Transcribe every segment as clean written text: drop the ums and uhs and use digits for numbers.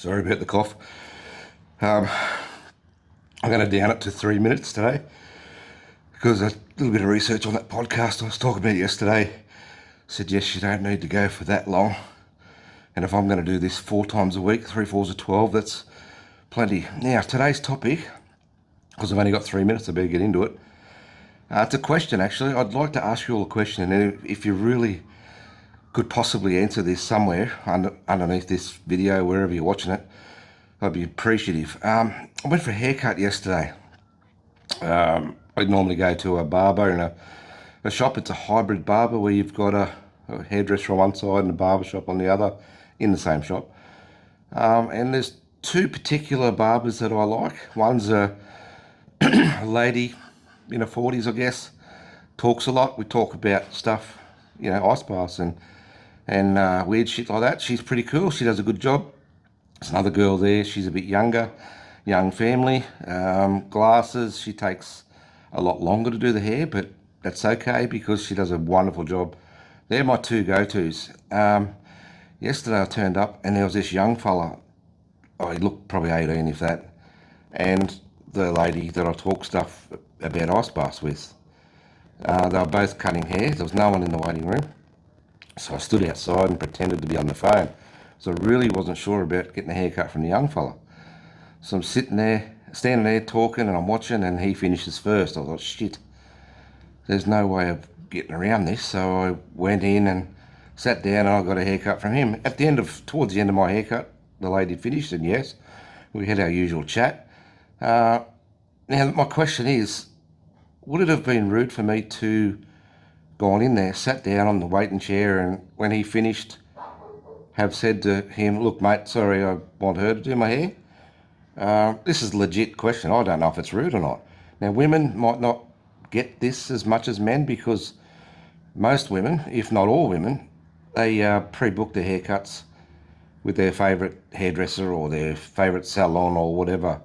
Sorry about the cough. I'm going to down it to 3 minutes today because a little bit of research on that podcast I was talking about yesterday suggests you don't need to go for that long. And if I'm going to do this 4 times a week, 3 fours of 12, that's plenty. Now, today's topic, because I've only got 3 minutes, I better get into it. It's a question, actually. I'd like to ask you all a question, and if you really could possibly answer this somewhere underneath this video, wherever you're watching it, I'd be appreciative. I went for a haircut yesterday. I normally go to a barber in a shop. It's a hybrid barber where you've got a hairdresser on one side and a barber shop on the other in the same shop. And there's 2 particular barbers that I like. One's a lady in her 40s, I guess. Talks a lot. We talk about stuff, ice baths and weird shit like that. She's pretty cool. She does a good job. There's another girl there. She's a bit younger, young family, glasses. She takes a lot longer to do the hair, but that's okay because she does a wonderful job. They're my 2 go-tos. Yesterday I turned up and there was this young fella. Oh, he looked probably 18, if that. And the lady that I talk stuff about ice baths with. They were both cutting hair. There was no one in the waiting room. So I stood outside and pretended to be on the phone. So I really wasn't sure about getting a haircut from the young fella. So I'm standing there talking, and I'm watching, and he finishes first. I thought, shit, there's no way of getting around this. So I went in and sat down, and I got a haircut from him. Towards the end of my haircut, the lady finished, and yes, we had our usual chat. Now, my question is, would it have been rude for me to gone in there, sat down on the waiting chair, and when he finished, have said to him, look, mate, sorry, I want her to do my hair? This is a legit question. I don't know if it's rude or not. Now, women might not get this as much as men because most women, if not all women, they pre-book their haircuts with their favourite hairdresser or their favourite salon or whatever.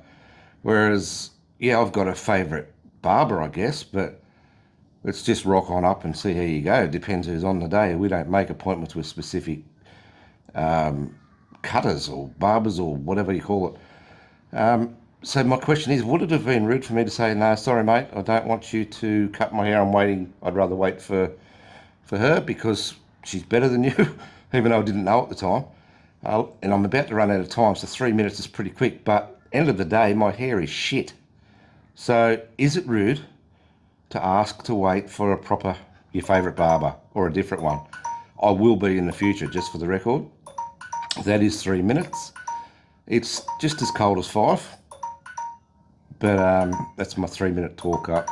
Whereas, yeah, I've got a favourite barber, I guess, but let's just rock on up and see how you go. It depends who's on the day. We don't make appointments with specific cutters or barbers or whatever you call it. So my question is, would it have been rude for me to say, no, sorry, mate, I don't want you to cut my hair. I'm waiting. I'd rather wait for her because she's better than you, even though I didn't know at the time. And I'm about to run out of time, so 3 minutes is pretty quick. But end of the day, my hair is shit. So is it rude to ask to wait for your favourite barber or a different one? I will be in the future, just for the record. That is 3 minutes. It's just as cold as 5. But that's my 3-minute talk up.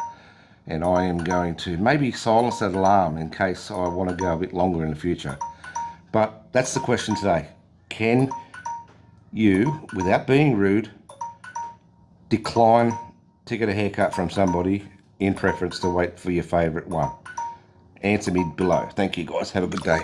And I am going to maybe silence that alarm in case I want to go a bit longer in the future. But that's the question today. Can you, without being rude, decline to get a haircut from somebody in preference to wait for your favourite one? Answer me below. Thank you, guys. Have a good day.